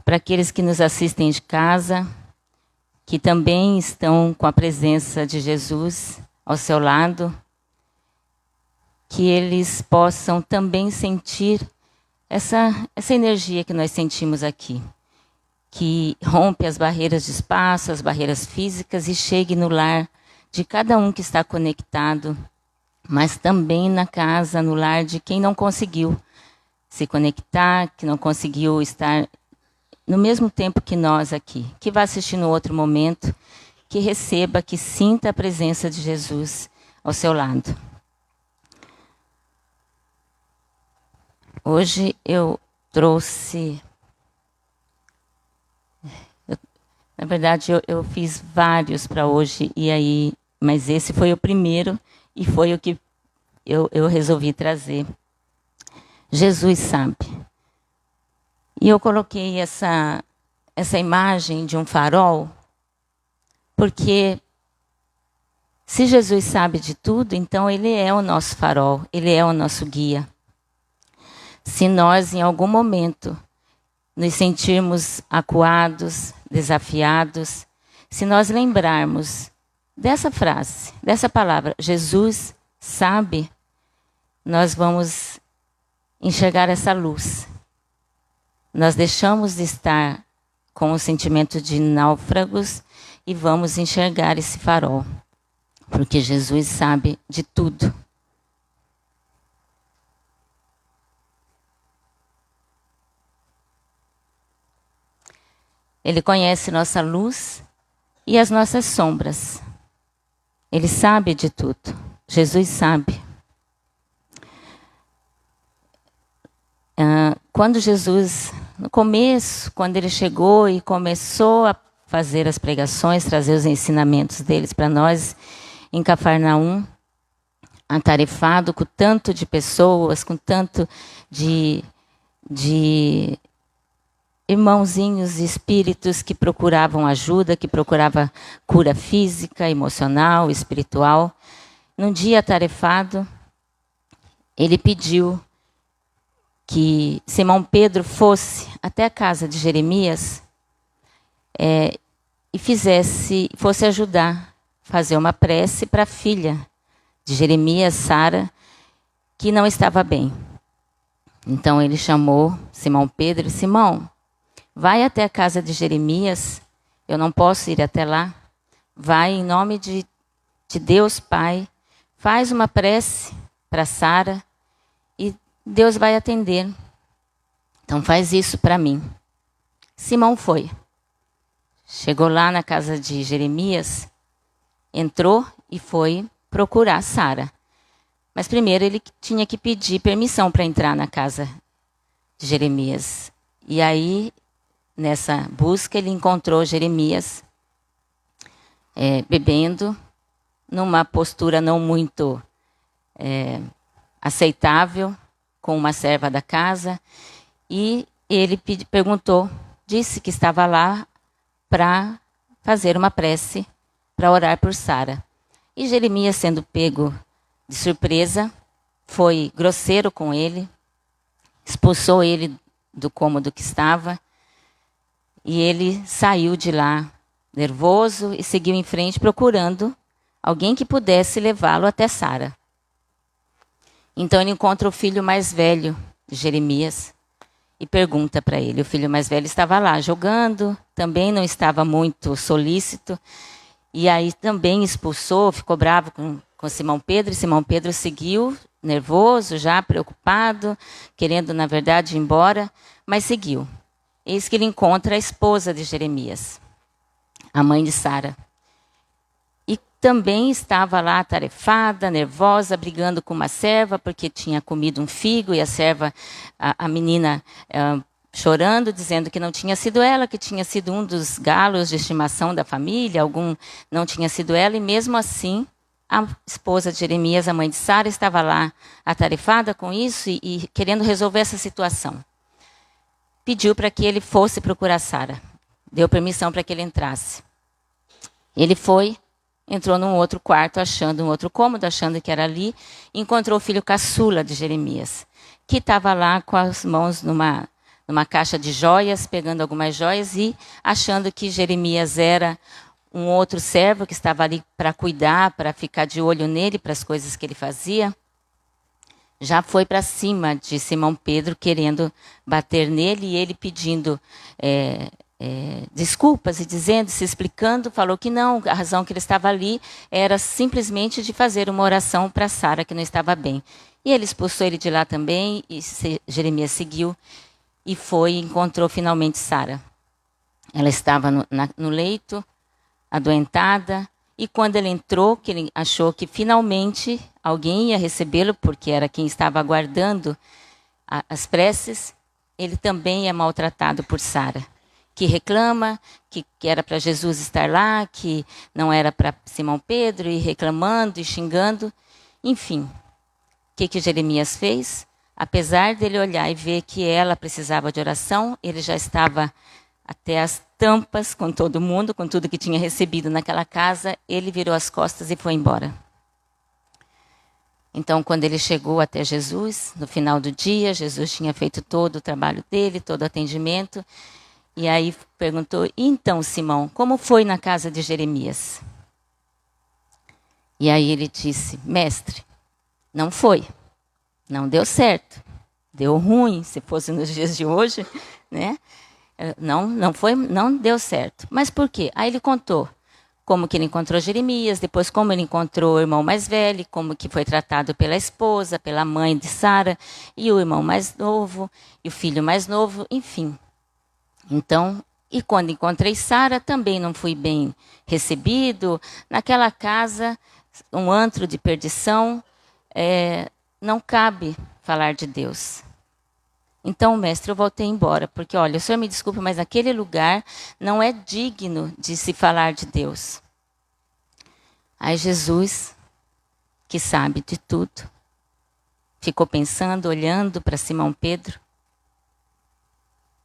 para aqueles que nos assistem de casa, que também estão com a presença de Jesus ao seu lado, que eles possam também sentir essa energia que nós sentimos aqui, que rompe as barreiras de espaço, as barreiras físicas e chegue no lar de cada um que está conectado, mas também na casa, no lar de quem não conseguiu se conectar, que não conseguiu estar no mesmo tempo que nós aqui, que vai assistir no outro momento, que receba, que sinta a presença de Jesus ao seu lado. Hoje eu trouxe... Na verdade, eu fiz vários para hoje, mas esse foi o primeiro e foi o que eu resolvi trazer. Jesus sabe. E eu coloquei essa imagem de um farol, porque se Jesus sabe de tudo, então Ele é o nosso farol, Ele é o nosso guia. Se nós, em algum momento, nos sentirmos acuados, desafiados, se nós lembrarmos dessa frase, dessa palavra, Jesus sabe, nós vamos enxergar essa luz. Nós deixamos de estar com o sentimento de náufragos e vamos enxergar esse farol, porque Jesus sabe de tudo. Ele conhece nossa luz e as nossas sombras. Ele sabe de tudo. Jesus sabe. Quando Jesus, no começo, quando ele chegou e começou a fazer as pregações, trazer os ensinamentos deles para nós, em Cafarnaum, atarefado com tanto de pessoas, com tanto de irmãozinhos espíritos que procuravam ajuda, que procuravam cura física, emocional, espiritual. Num dia atarefado, ele pediu que Simão Pedro fosse até a casa de Jeremias e fosse ajudar a fazer uma prece para a filha de Jeremias, Sara, que não estava bem. Então ele chamou Simão Pedro e Simão, vai até a casa de Jeremias, eu não posso ir até lá. Vai em nome de Deus Pai, faz uma prece para Sara e Deus vai atender. Então faz isso para mim. Simão foi. Chegou lá na casa de Jeremias, entrou e foi procurar Sara. Mas primeiro ele tinha que pedir permissão para entrar na casa de Jeremias. E aí, nessa busca, ele encontrou Jeremias bebendo, numa postura não muito aceitável, com uma serva da casa. E ele perguntou, disse que estava lá para fazer uma prece, para orar por Sara. E Jeremias, sendo pego de surpresa, foi grosseiro com ele, expulsou ele do cômodo que estava, e ele saiu de lá nervoso e seguiu em frente procurando alguém que pudesse levá-lo até Sara. Então ele encontra o filho mais velho de Jeremias e pergunta para ele. O filho mais velho estava lá jogando, também não estava muito solícito, e aí também expulsou, ficou bravo com Simão Pedro, e Simão Pedro seguiu, nervoso, já preocupado, querendo, na verdade, ir embora, mas seguiu. Eis que ele encontra a esposa de Jeremias, a mãe de Sara. E também estava lá atarefada, nervosa, brigando com uma serva, porque tinha comido um figo, e a serva, a menina, chorando, dizendo que não tinha sido ela, que tinha sido um dos galos de estimação da família, não tinha sido ela, e mesmo assim, a esposa de Jeremias, a mãe de Sara, estava lá atarefada com isso e querendo resolver essa situação. Pediu para que ele fosse procurar Sara. Deu permissão para que ele entrasse. Ele foi, entrou num outro quarto, um outro cômodo, achando que era ali, e encontrou o filho caçula de Jeremias, que estava lá com as mãos numa caixa de joias, pegando algumas joias e achando que Jeremias era um outro servo que estava ali para cuidar, para ficar de olho nele, para as coisas que ele fazia. Já foi para cima de Simão Pedro, querendo bater nele, e ele pedindo desculpas e dizendo, se explicando, falou que não, a razão que ele estava ali era simplesmente de fazer uma oração para Sara, que não estava bem. E ele expulsou ele de lá também, e Jeremias seguiu e foi e encontrou finalmente Sara. Ela estava no leito, adoentada, e quando ele entrou, que ele achou que finalmente alguém ia recebê-lo, porque era quem estava aguardando as preces, ele também é maltratado por Sara, que reclama que era para Jesus estar lá, que não era para Simão Pedro, e reclamando e xingando. Enfim, o que Jeremias fez? Apesar dele olhar e ver que ela precisava de oração, ele já estava até as tampas com todo mundo, com tudo que tinha recebido naquela casa, ele virou as costas e foi embora. Então, quando ele chegou até Jesus, no final do dia, Jesus tinha feito todo o trabalho dele, todo o atendimento, e aí perguntou, então, Simão, como foi na casa de Jeremias? E aí ele disse, mestre, não foi, não deu certo, deu ruim, se fosse nos dias de hoje, né? Não deu certo. Mas por quê? Aí ele contou como que ele encontrou Jeremias, depois como ele encontrou o irmão mais velho, como que foi tratado pela esposa, pela mãe de Sara, e o irmão mais novo, e o filho mais novo, enfim. Então, e quando encontrei Sara, também não fui bem recebido. Naquela casa, um antro de perdição, não cabe falar de Deus. Então, mestre, eu voltei embora, porque, olha, o senhor me desculpe, mas aquele lugar não é digno de se falar de Deus. Aí Jesus, que sabe de tudo, ficou pensando, olhando para Simão Pedro,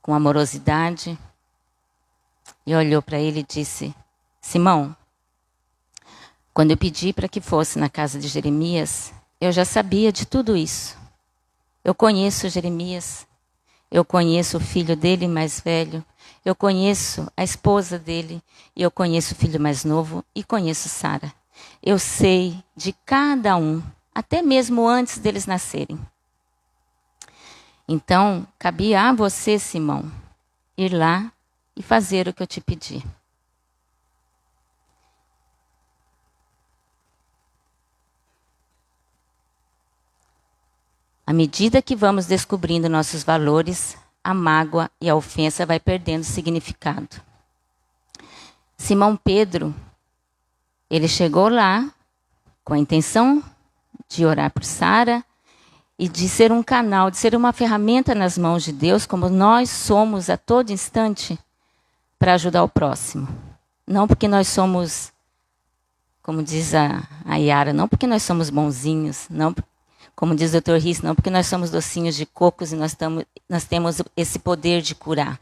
com amorosidade, e olhou para ele e disse, Simão, quando eu pedi para que fosse na casa de Jeremias, eu já sabia de tudo isso. Eu conheço Jeremias. Eu conheço o filho dele mais velho, eu conheço a esposa dele, e eu conheço o filho mais novo, e conheço Sara. Eu sei de cada um, até mesmo antes deles nascerem. Então, cabia a você, Simão, ir lá e fazer o que eu te pedi. À medida que vamos descobrindo nossos valores, a mágoa e a ofensa vai perdendo significado. Simão Pedro, ele chegou lá com a intenção de orar por Sara e de ser um canal, de ser uma ferramenta nas mãos de Deus, como nós somos a todo instante, para ajudar o próximo. Não porque nós somos, como diz a Yara, não porque nós somos bonzinhos, não como diz o Dr. Riss, não porque nós somos docinhos de cocos e nós temos esse poder de curar.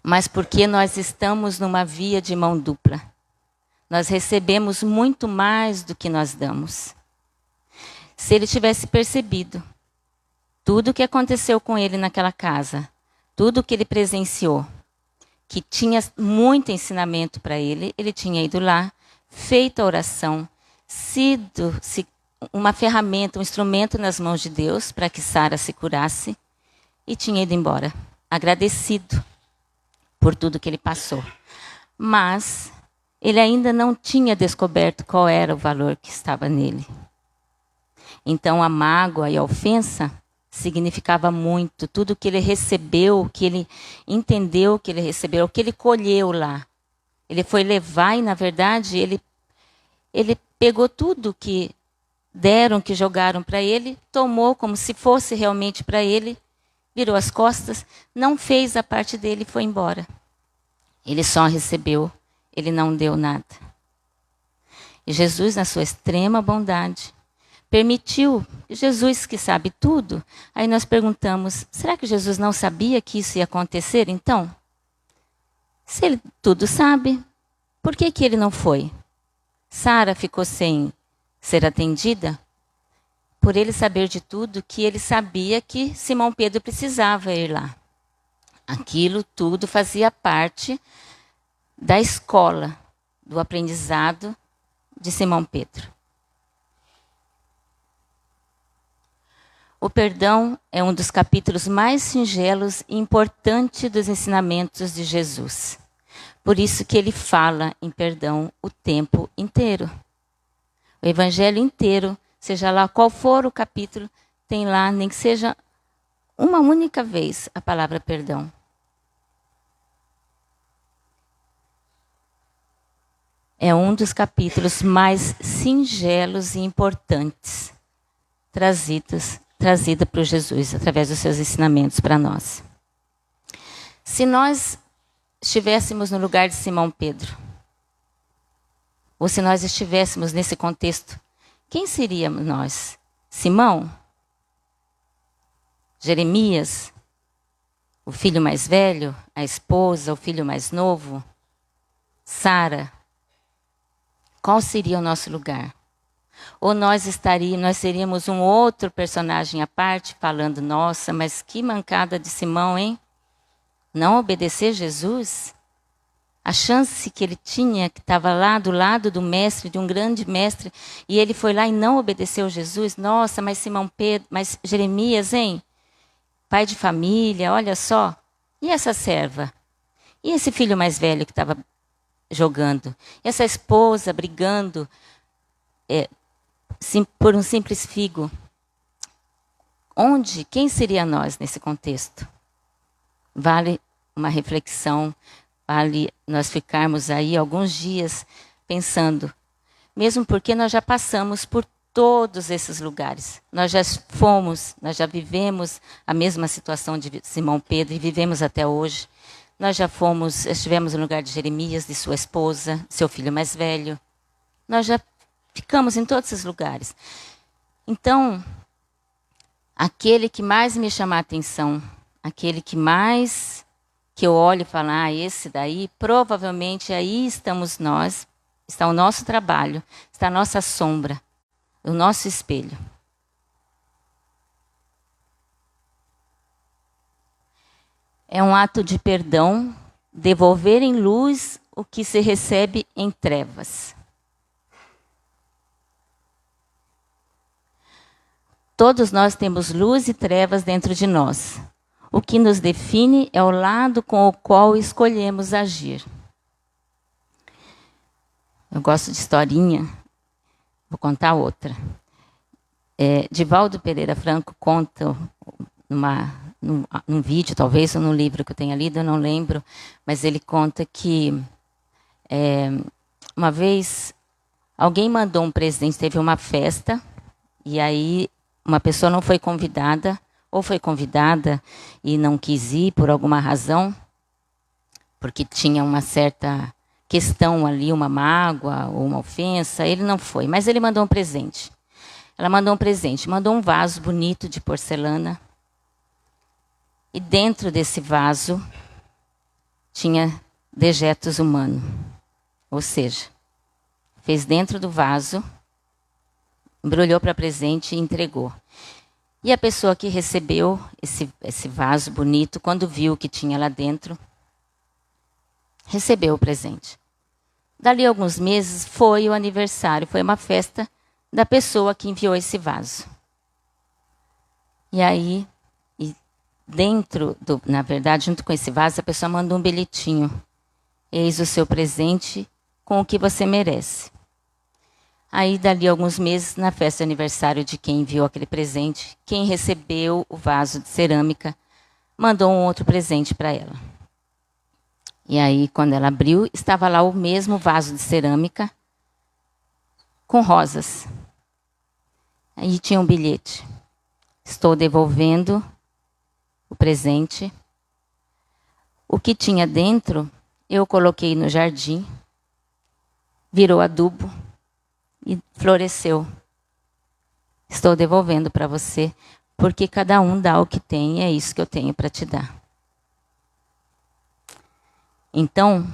Mas porque nós estamos numa via de mão dupla. Nós recebemos muito mais do que nós damos. Se ele tivesse percebido tudo o que aconteceu com ele naquela casa, tudo o que ele presenciou, que tinha muito ensinamento para ele, ele tinha ido lá, feito a oração, sido uma ferramenta, um instrumento nas mãos de Deus para que Sara se curasse e tinha ido embora, agradecido por tudo que ele passou. Mas ele ainda não tinha descoberto qual era o valor que estava nele. Então a mágoa e a ofensa significava muito, tudo que ele recebeu, que ele entendeu que ele recebeu, o que ele colheu lá. Ele foi levar e, na verdade, ele pegou tudo que deram, que jogaram para ele, tomou como se fosse realmente para ele, virou as costas, não fez a parte dele e foi embora. Ele só recebeu, ele não deu nada. E Jesus, na sua extrema bondade, permitiu, Jesus que sabe tudo, aí nós perguntamos, será que Jesus não sabia que isso ia acontecer então? Se ele tudo sabe, por que ele não foi? Sara ficou sem ser atendida, por ele saber de tudo, que ele sabia que Simão Pedro precisava ir lá. Aquilo tudo fazia parte da escola, do aprendizado de Simão Pedro. O perdão é um dos capítulos mais singelos e importantes dos ensinamentos de Jesus. Por isso que ele fala em perdão o tempo inteiro. O evangelho inteiro, seja lá qual for o capítulo, tem lá, nem que seja uma única vez, a palavra perdão. É um dos capítulos mais singelos e importantes trazida por Jesus, através dos seus ensinamentos para nós. Se nós estivéssemos no lugar de Simão Pedro, ou se nós estivéssemos nesse contexto, quem seríamos nós? Simão? Jeremias? O filho mais velho? A esposa? O filho mais novo? Sara? Qual seria o nosso lugar? Ou nós seríamos um outro personagem à parte, falando, nossa, mas que mancada de Simão, hein? Não obedecer Jesus? A chance que ele tinha, que estava lá do lado do mestre, de um grande mestre, e ele foi lá e não obedeceu Jesus? Nossa, mas Simão Pedro, mas Jeremias, hein? Pai de família, olha só. E essa serva? E esse filho mais velho que estava jogando? E essa esposa brigando por um simples figo? Quem seria nós nesse contexto? Vale uma reflexão, vale nós ficarmos aí alguns dias pensando, mesmo porque nós já passamos por todos esses lugares. Nós já vivemos a mesma situação de Simão Pedro e vivemos até hoje. Nós já estivemos no lugar de Jeremias, de sua esposa, seu filho mais velho. Nós já ficamos em todos esses lugares. Então, aquele que mais me chama a atenção, aquele que eu olho e falo, esse daí, provavelmente aí estamos nós, está o nosso trabalho, está a nossa sombra, o nosso espelho. É um ato de perdão, devolver em luz o que se recebe em trevas. Todos nós temos luz e trevas dentro de nós. O que nos define é o lado com o qual escolhemos agir. Eu gosto de historinha, vou contar outra. Divaldo Pereira Franco conta num vídeo, talvez, ou num livro que eu tenha lido, eu não lembro, mas ele conta que uma vez alguém mandou um presente, teve uma festa, e aí uma pessoa não foi convidada, ou foi convidada e não quis ir por alguma razão, porque tinha uma certa questão ali, uma mágoa ou uma ofensa, ele não foi, mas ele mandou um presente. Ela mandou um presente, mandou um vaso bonito de porcelana, e dentro desse vaso tinha dejetos humanos, ou seja, fez dentro do vaso, embrulhou para presente e entregou. E a pessoa que recebeu esse vaso bonito, quando viu o que tinha lá dentro, recebeu o presente. Dali a alguns meses foi o aniversário, foi uma festa da pessoa que enviou esse vaso. E aí, na verdade, junto com esse vaso, a pessoa mandou um bilhetinho. Eis o seu presente com o que você merece. Aí, dali a alguns meses, na festa de aniversário de quem enviou aquele presente, quem recebeu o vaso de cerâmica, mandou um outro presente para ela. E aí, quando ela abriu, estava lá o mesmo vaso de cerâmica com rosas. Aí tinha um bilhete. Estou devolvendo o presente. O que tinha dentro, eu coloquei no jardim, virou adubo e floresceu. Estou devolvendo para você, porque cada um dá o que tem e é isso que eu tenho para te dar. Então,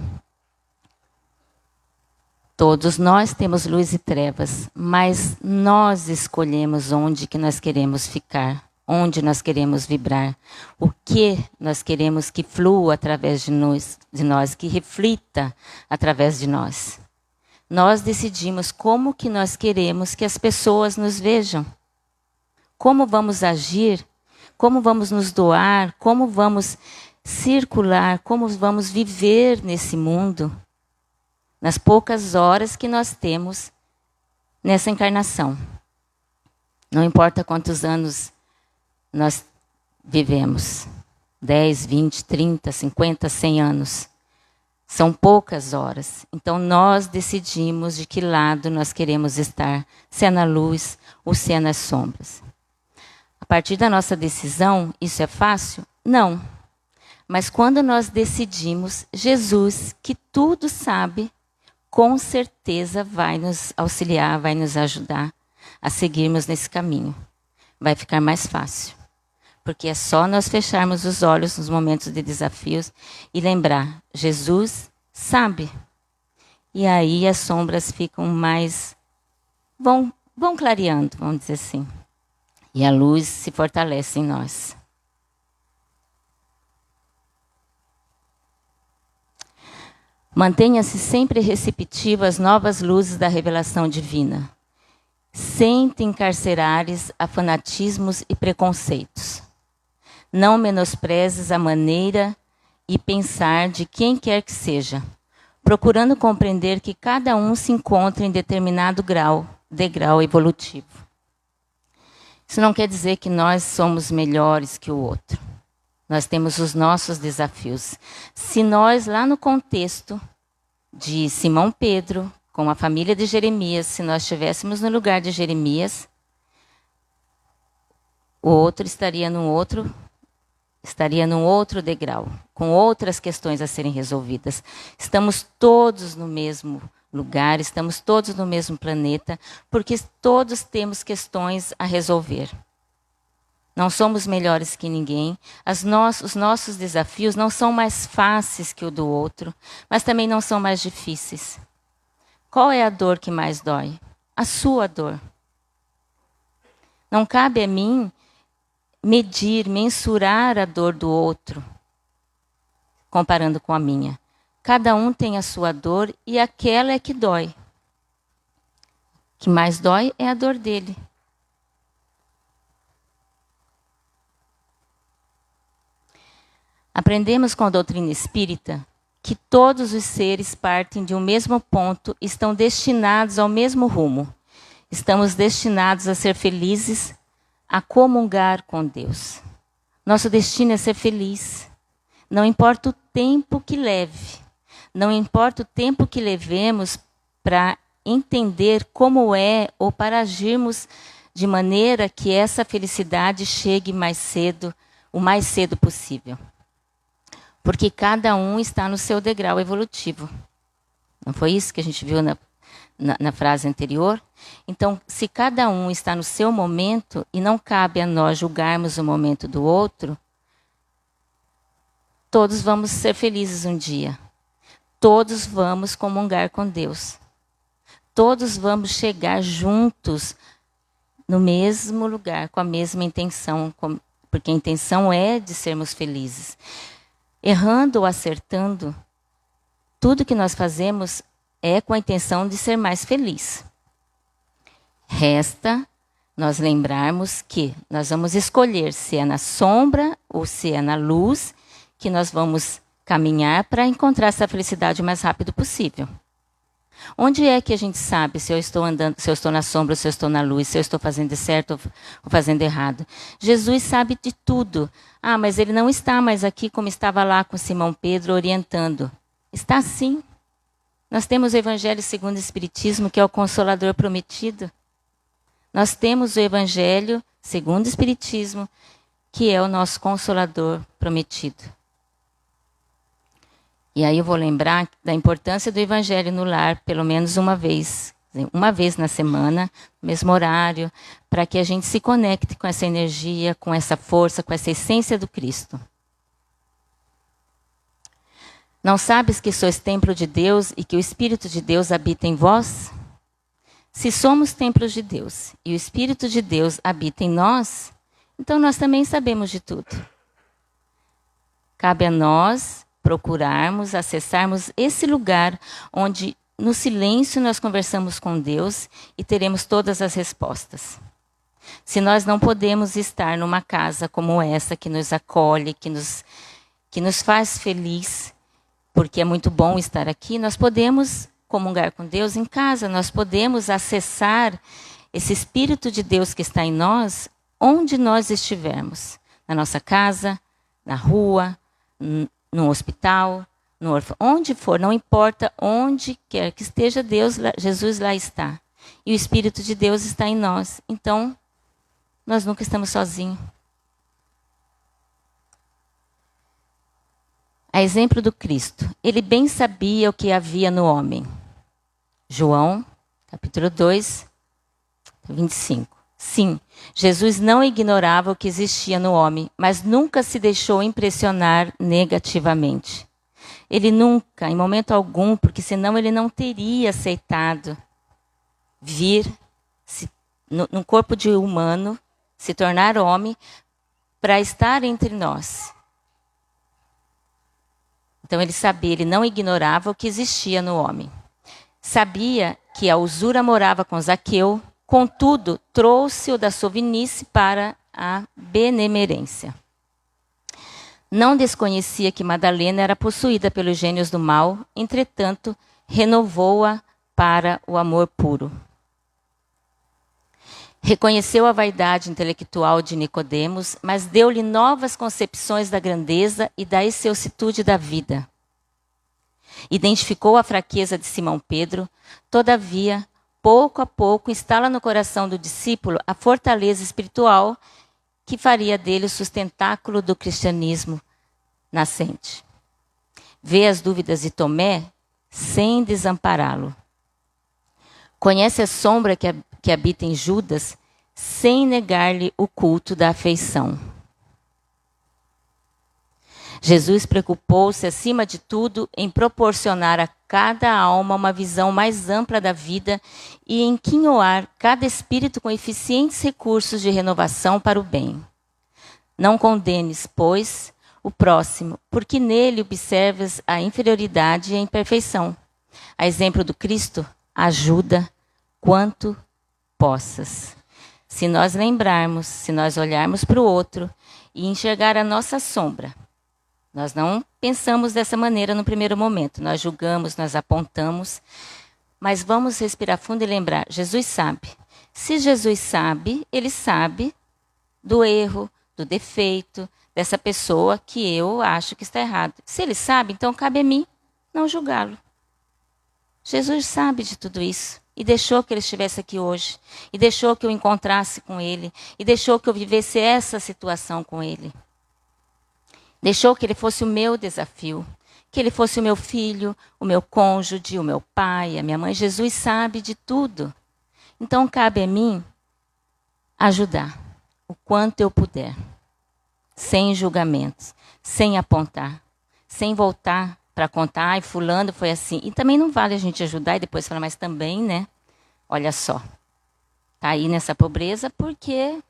todos nós temos luz e trevas, mas nós escolhemos onde que nós queremos ficar onde nós queremos vibrar, o que nós queremos que flua através de nós, que reflita através de nós. Nós decidimos como que nós queremos que as pessoas nos vejam, como vamos agir, como vamos nos doar, como vamos circular, como vamos viver nesse mundo, nas poucas horas que nós temos nessa encarnação. Não importa quantos anos nós vivemos, 10, 20, 30, 50, 100 anos. São poucas horas. Então nós decidimos de que lado nós queremos estar, se é na luz ou se é nas sombras. A partir da nossa decisão, isso é fácil? Não. Mas quando nós decidimos, Jesus, que tudo sabe, com certeza vai nos auxiliar, vai nos ajudar a seguirmos nesse caminho. Vai ficar mais fácil. Porque é só nós fecharmos os olhos nos momentos de desafios e lembrar, Jesus sabe. E aí as sombras ficam mais, vão clareando, vamos dizer assim. E a luz se fortalece em nós. Mantenha-se sempre receptivo às novas luzes da revelação divina, sem te encarcerares a fanatismos e preconceitos. Não menosprezes a maneira e pensar de quem quer que seja, procurando compreender que cada um se encontra em determinado degrau evolutivo. Isso não quer dizer que nós somos melhores que o outro. Nós temos os nossos desafios. Se nós, lá no contexto de Simão Pedro, com a família de Jeremias, se nós estivéssemos no lugar de Jeremias, o outro estaria num outro degrau, com outras questões a serem resolvidas. Estamos todos no mesmo lugar, estamos todos no mesmo planeta, porque todos temos questões a resolver. Não somos melhores que ninguém. Os nossos desafios não são mais fáceis que o do outro, mas também não são mais difíceis. Qual é a dor que mais dói? A sua dor. Não cabe a mim medir, mensurar a dor do outro, comparando com a minha. Cada um tem a sua dor e aquela é que dói. O que mais dói é a dor dele. Aprendemos com a doutrina espírita que todos os seres partem de um mesmo ponto e estão destinados ao mesmo rumo. Estamos destinados a ser felizes, a comungar com Deus. Nosso destino é ser feliz. Não importa o tempo que leve. Não importa o tempo que levemos para entender como é ou para agirmos de maneira que essa felicidade chegue mais cedo, o mais cedo possível. Porque cada um está no seu degrau evolutivo. Não foi isso que a gente viu na frase anterior? Então, se cada um está no seu momento e não cabe a nós julgarmos o momento do outro, todos vamos ser felizes um dia. Todos vamos comungar com Deus. Todos vamos chegar juntos no mesmo lugar, com a mesma intenção, porque a intenção é de sermos felizes. Errando ou acertando, tudo que nós fazemos é com a intenção de ser mais feliz. Resta nós lembrarmos que nós vamos escolher se é na sombra ou se é na luz que nós vamos caminhar para encontrar essa felicidade o mais rápido possível. Onde é que a gente sabe se eu estou andando, se eu estou na sombra ou se eu estou na luz, se eu estou fazendo certo ou fazendo errado? Jesus sabe de tudo. Ah, mas ele não está mais aqui como estava lá com Simão Pedro orientando. Está sim. Nós temos o Evangelho segundo o Espiritismo, que é o Consolador prometido. Nós temos o Evangelho segundo o Espiritismo, que é o nosso Consolador prometido. E aí eu vou lembrar da importância do Evangelho no lar, pelo menos uma vez na semana, no mesmo horário, para que a gente se conecte com essa energia, com essa força, com essa essência do Cristo. Não sabes que sois templo de Deus e que o Espírito de Deus habita em vós? Se somos templos de Deus e o Espírito de Deus habita em nós, Então nós também sabemos de tudo. Cabe a nós procurarmos, acessarmos esse lugar onde no silêncio nós conversamos com Deus e teremos todas as respostas. Se nós não podemos estar numa casa como essa, que nos acolhe, que nos faz feliz, porque é muito bom estar aqui, nós podemos comungar com Deus em casa, nós podemos acessar esse Espírito de Deus que está em nós, onde nós estivermos. Na nossa casa, na rua, no hospital, no onde for, não importa onde quer que esteja Deus, Jesus lá está. E o Espírito de Deus está em nós. Então, nós nunca estamos sozinhos. A exemplo do Cristo, ele bem sabia o que havia no homem. João, capítulo 2, 25. Sim, Jesus não ignorava o que existia no homem, mas nunca se deixou impressionar negativamente. Ele nunca, em momento algum, porque senão ele não teria aceitado vir num corpo de humano, se tornar homem, para estar entre nós. Então ele sabia, ele não ignorava o que existia no homem. Sabia que a usura morava com Zaqueu, contudo, trouxe-o da sovinice para a benemerência. Não desconhecia que Madalena era possuída pelos gênios do mal, entretanto, renovou-a para o amor puro. Reconheceu a vaidade intelectual de Nicodemos, mas deu-lhe novas concepções da grandeza e da excelsitude da vida. Identificou a fraqueza de Simão Pedro, todavia, pouco a pouco, instala no coração do discípulo a fortaleza espiritual que faria dele o sustentáculo do cristianismo nascente. Vê as dúvidas de Tomé sem desampará-lo. Conhece a sombra que habita em Judas sem negar-lhe o culto da afeição. Jesus preocupou-se, acima de tudo, em proporcionar a cada alma uma visão mais ampla da vida e em quinhoar cada espírito com eficientes recursos de renovação para o bem. Não condenes, pois, o próximo, porque nele observas a inferioridade e a imperfeição. A exemplo do Cristo, ajuda quanto possas. Se nós lembrarmos, se nós olharmos para o outro e enxergar a nossa sombra, nós não pensamos dessa maneira no primeiro momento. Nós julgamos, nós apontamos. Mas vamos respirar fundo e lembrar, Jesus sabe. Se Jesus sabe, ele sabe do erro, do defeito, dessa pessoa que eu acho que está errado. Se ele sabe, então cabe a mim não julgá-lo. Jesus sabe de tudo isso. E deixou que ele estivesse aqui hoje. E deixou que eu encontrasse com ele. E deixou que eu vivesse essa situação com ele. Deixou que ele fosse o meu desafio, que ele fosse o meu filho, o meu cônjuge, o meu pai, a minha mãe. Jesus sabe de tudo. Então, cabe a mim ajudar o quanto eu puder, sem julgamentos, sem apontar, sem voltar para contar, ai, fulano foi assim. E também não vale a gente ajudar e depois falar, mas também, né? Olha só, tá aí nessa pobreza porque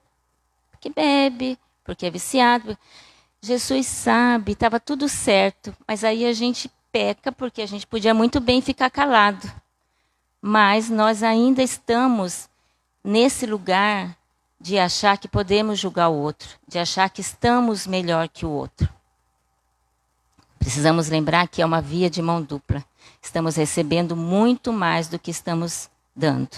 bebe, porque é viciado. Jesus sabe, estava tudo certo, mas aí a gente peca porque a gente podia muito bem ficar calado. Mas nós ainda estamos nesse lugar de achar que podemos julgar o outro, de achar que estamos melhor que o outro. Precisamos lembrar que é uma via de mão dupla. Estamos recebendo muito mais do que estamos dando.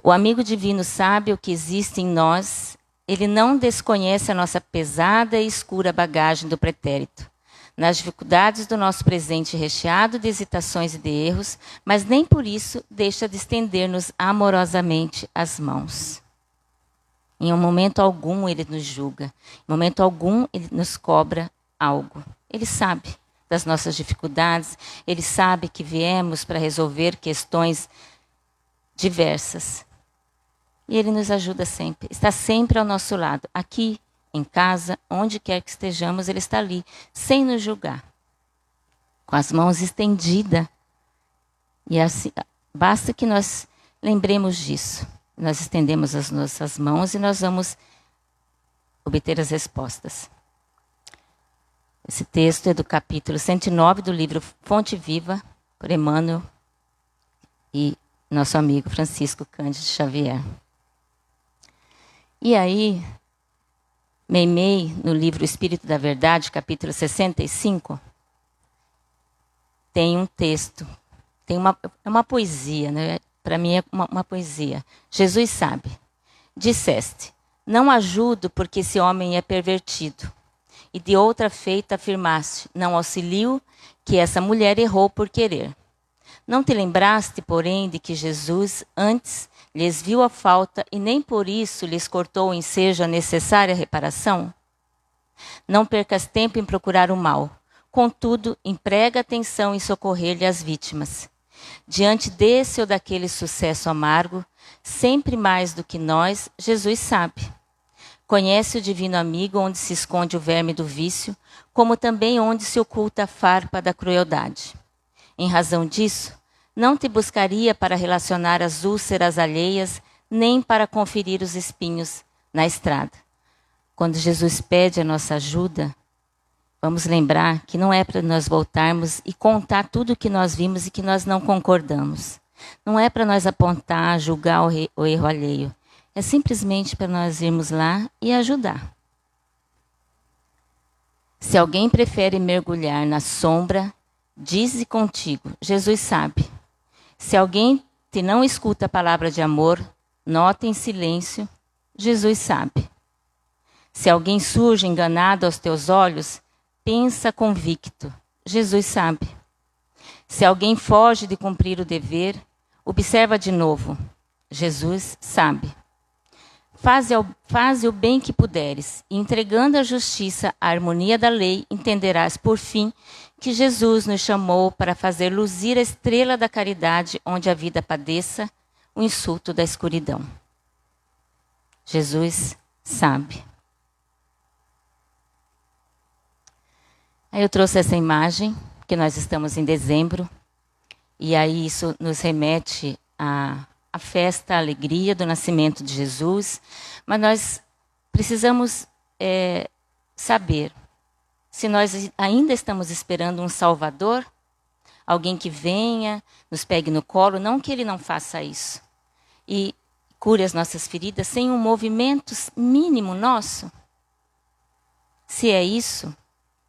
O amigo divino sabe o que existe em nós. Ele não desconhece a nossa pesada e escura bagagem do pretérito, nas dificuldades do nosso presente recheado de hesitações e de erros, mas nem por isso deixa de estender-nos amorosamente as mãos. Em um momento algum ele nos julga, em momento algum ele nos cobra algo. Ele sabe das nossas dificuldades, ele sabe que viemos para resolver questões diversas. E ele nos ajuda sempre, está sempre ao nosso lado, aqui, em casa, onde quer que estejamos, ele está ali, sem nos julgar, com as mãos estendidas. E assim, basta que nós lembremos disso. Nós estendemos as nossas mãos e nós vamos obter as respostas. Esse texto é do capítulo 109 do livro Fonte Viva, por Emmanuel e nosso amigo Francisco Cândido Xavier. E aí, Meimei, no livro Espírito da Verdade, capítulo 65, tem um texto, é uma poesia, né? Para mim é uma poesia. Jesus sabe. Disseste, não ajudo porque esse homem é pervertido. E de outra feita afirmaste, não auxilio que essa mulher errou por querer. Não te lembraste, porém, de que Jesus antes lhes viu a falta e nem por isso lhes cortou o ensejo a necessária reparação? Não percas tempo em procurar o mal. Contudo, emprega atenção em socorrer-lhe as vítimas. Diante desse ou daquele sucesso amargo, sempre mais do que nós, Jesus sabe. Conhece o divino amigo onde se esconde o verme do vício, como também onde se oculta a farpa da crueldade. Em razão disso, não te buscaria para relacionar as úlceras alheias, nem para conferir os espinhos na estrada. Quando Jesus pede a nossa ajuda, vamos lembrar que não é para nós voltarmos e contar tudo o que nós vimos e que nós não concordamos. Não é para nós apontar, julgar o erro alheio. É simplesmente para nós irmos lá e ajudar. Se alguém prefere mergulhar na sombra, dize contigo, Jesus sabe. Se alguém te não escuta a palavra de amor, nota em silêncio, Jesus sabe. Se alguém surge enganado aos teus olhos, pensa convicto, Jesus sabe. Se alguém foge de cumprir o dever, observa de novo, Jesus sabe. Faze o bem que puderes, e entregando à justiça a harmonia da lei, entenderás, por fim, que Jesus nos chamou para fazer luzir a estrela da caridade onde a vida padeça o insulto da escuridão. Jesus sabe. Aí eu trouxe essa imagem, que nós estamos em dezembro, e aí isso nos remete a festa, a alegria do nascimento de Jesus, mas nós precisamos saber se nós ainda estamos esperando um Salvador, alguém que venha, nos pegue no colo, não que ele não faça isso, e cure as nossas feridas sem um movimento mínimo nosso. Se é isso,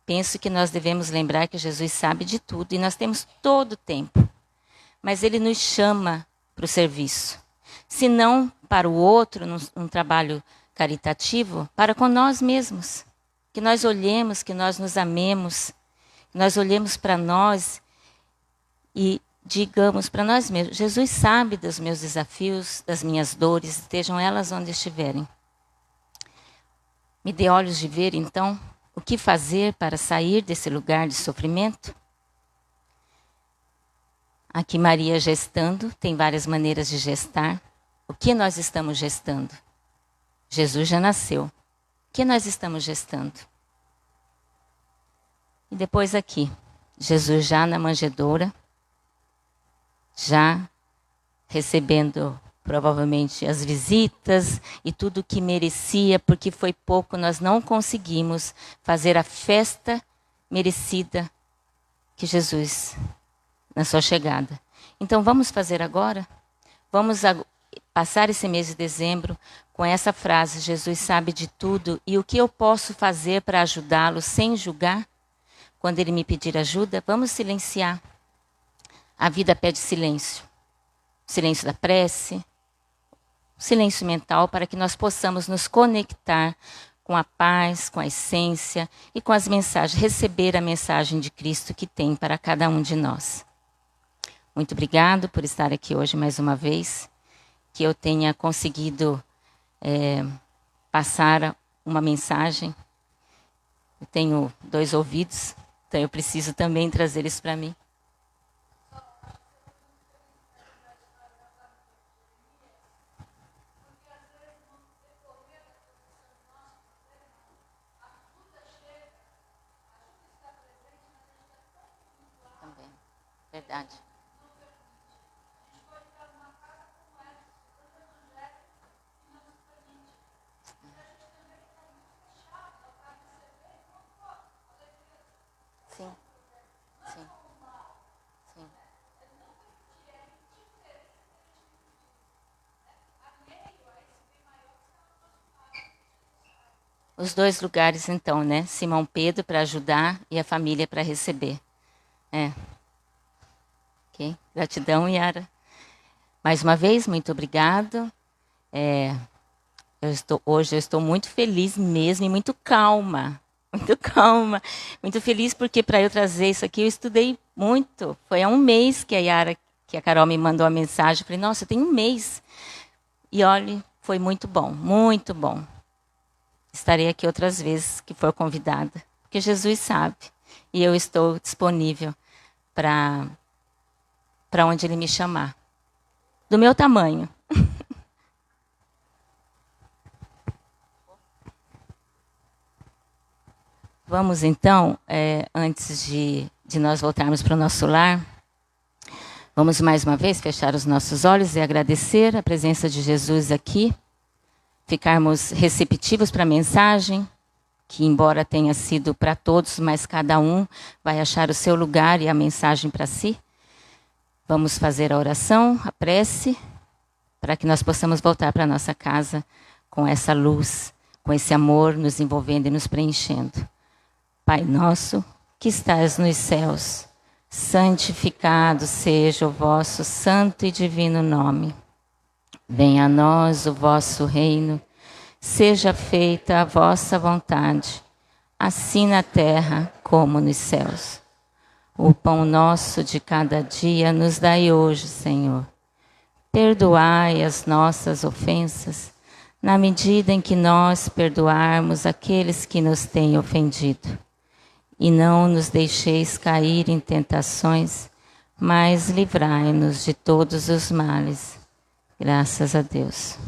penso que nós devemos lembrar que Jesus sabe de tudo e nós temos todo o tempo, mas ele nos chama para o serviço. Se não para o outro, num trabalho caritativo, para com nós mesmos. Que nós olhemos, que nós nos amemos, que nós olhemos para nós e digamos para nós mesmos, Jesus sabe dos meus desafios, das minhas dores, estejam elas onde estiverem. Me dê olhos de ver, então, o que fazer para sair desse lugar de sofrimento? Aqui Maria gestando, tem várias maneiras de gestar. O que nós estamos gestando? Jesus já nasceu. O que nós estamos gestando? E depois aqui, Jesus já na manjedoura, já recebendo provavelmente as visitas e tudo o que merecia, porque foi pouco, nós não conseguimos fazer a festa merecida que Jesus na sua chegada. Então vamos fazer agora? Vamos passar esse mês de dezembro com essa frase, Jesus sabe de tudo, e o que eu posso fazer para ajudá-lo sem julgar? Quando ele me pedir ajuda, vamos silenciar. A vida pede silêncio. Silêncio da prece, silêncio mental, para que nós possamos nos conectar com a paz, com a essência e com as mensagens, receber a mensagem de Cristo que tem para cada um de nós. Muito obrigado por estar aqui hoje mais uma vez, que eu tenha conseguido passar uma mensagem. Eu tenho 2 ouvidos, então eu preciso também trazer isso para mim. Também, verdade. os dois lugares, então, né? Simão Pedro para ajudar e a família para receber. Ok? Gratidão, Yara. Mais uma vez, muito obrigado. Hoje eu estou muito feliz mesmo e muito calma. Muito calma. Muito feliz porque para eu trazer isso aqui eu estudei muito. Foi há um mês que a Carol me mandou a mensagem. Eu falei, nossa, tem um mês. E olha, foi muito bom, muito bom. Estarei aqui outras vezes que for convidada. Porque Jesus sabe. E eu estou disponível para onde Ele me chamar. Do meu tamanho. Vamos então, antes de nós voltarmos para o nosso lar, vamos mais uma vez fechar os nossos olhos e agradecer a presença de Jesus aqui, ficarmos receptivos para a mensagem, que embora tenha sido para todos, mas cada um vai achar o seu lugar e a mensagem para si. Vamos fazer a oração, a prece, para que nós possamos voltar para a nossa casa com essa luz, com esse amor nos envolvendo e nos preenchendo. Pai nosso, que estás nos céus, santificado seja o vosso santo e divino nome. Venha a nós o vosso reino, seja feita a vossa vontade, assim na terra como nos céus. O pão nosso de cada dia nos dai hoje, Senhor. Perdoai as nossas ofensas, na medida em que nós perdoarmos aqueles que nos têm ofendido. E não nos deixeis cair em tentações, mas livrai-nos de todos os males. Graças a Deus.